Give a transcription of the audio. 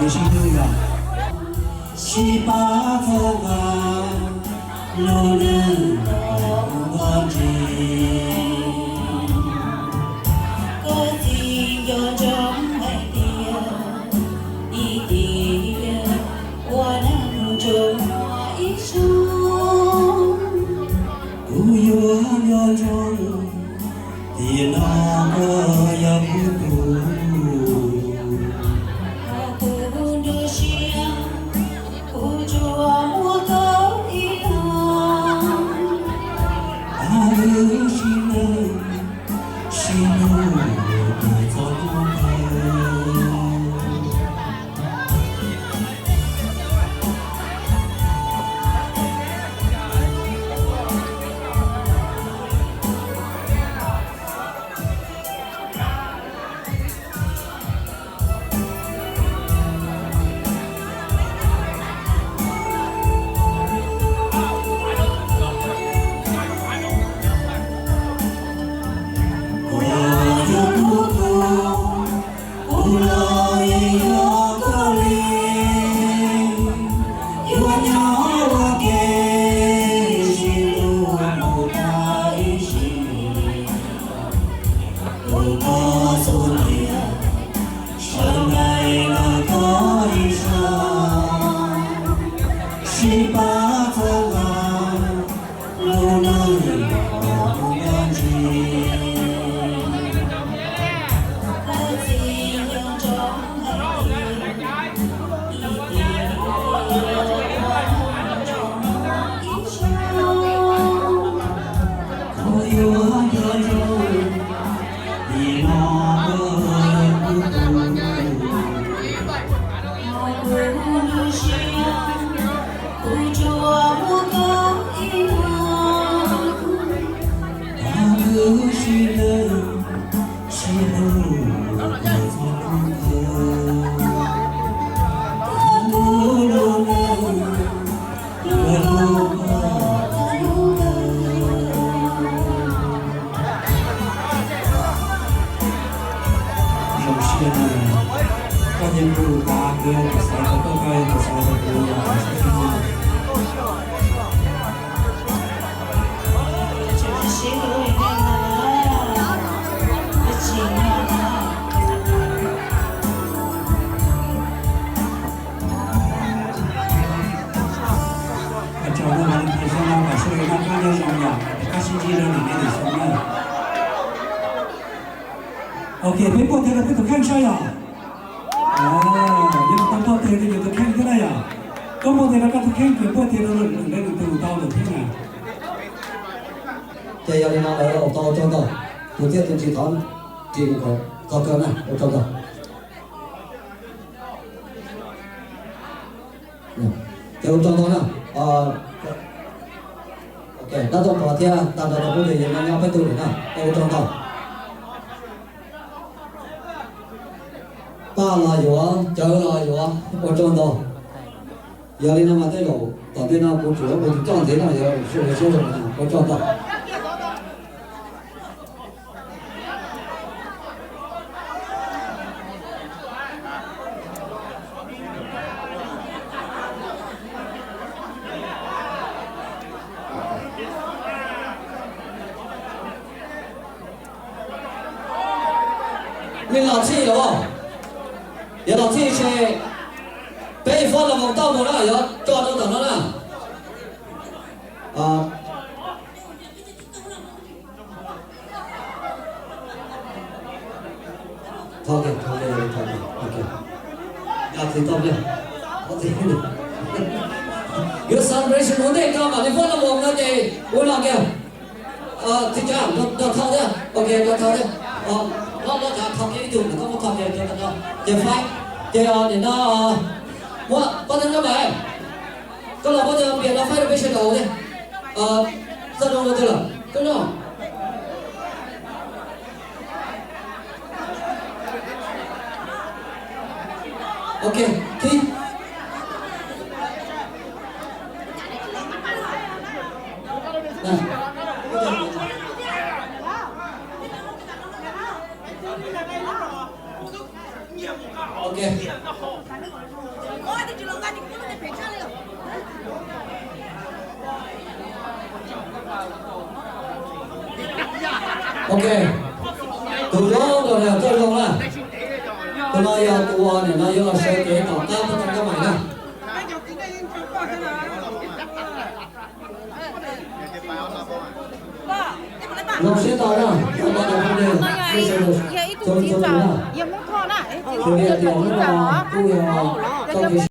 心对呀。十八层啊，路人都忘记。có gì do trong hai tia đi tia qua năm trôi ít sông Cú yêu nhớ trong thì nó có ya buồn. aku đưa siang ku jua mua câu ilang Ayo sinu di tengah. OK， 没过天了，别都看啥呀？你当到天的就都看起来呀。刚过天了，刚都看见过天了，那个都到了天了。这要你拿来了，到找到，昨天就去谈这个高哥呢，我找到。这我找到了OK， 那从昨天到这不对，人家要不对的呢，我找到。爸là yếu, cháu là yếu, ở trong đó, giờ lên mà tới đầu, đầu tiên là cô chủ mình chọn thế nào giờ số rồi có chọn đó. Mình làm gì đúng không? Giờ đầu tiên sẽ bây giờ là vòng tàu một đó, giờ cho nó tận nó nè. Thôi kìa, ok. Thì tao nhá. Có gì được. Your celebration muốn đây cao mà đi phút là vòng nó thì uống làm kìa. Thì chả, nó thao đấy. Ok, nó thao đấy. Nó thao cái dùng nó có thao kìa cho nó. Giờ phải. Thì để nó mua con thân các bạn có là bao giờ biển nó phải được bên trên đầu này sao đâu được là cái nào ok thì ok OK， đủ đó rồi là tôi không là tôi nói tua này nó yêu sẽ để tỏ ta cho các bạn nè nó sẽ tỏ ra các bạn không đều sẽ sẽ được cho chúng ta Yang mau kau nak? tôi đi tìm nó là tôi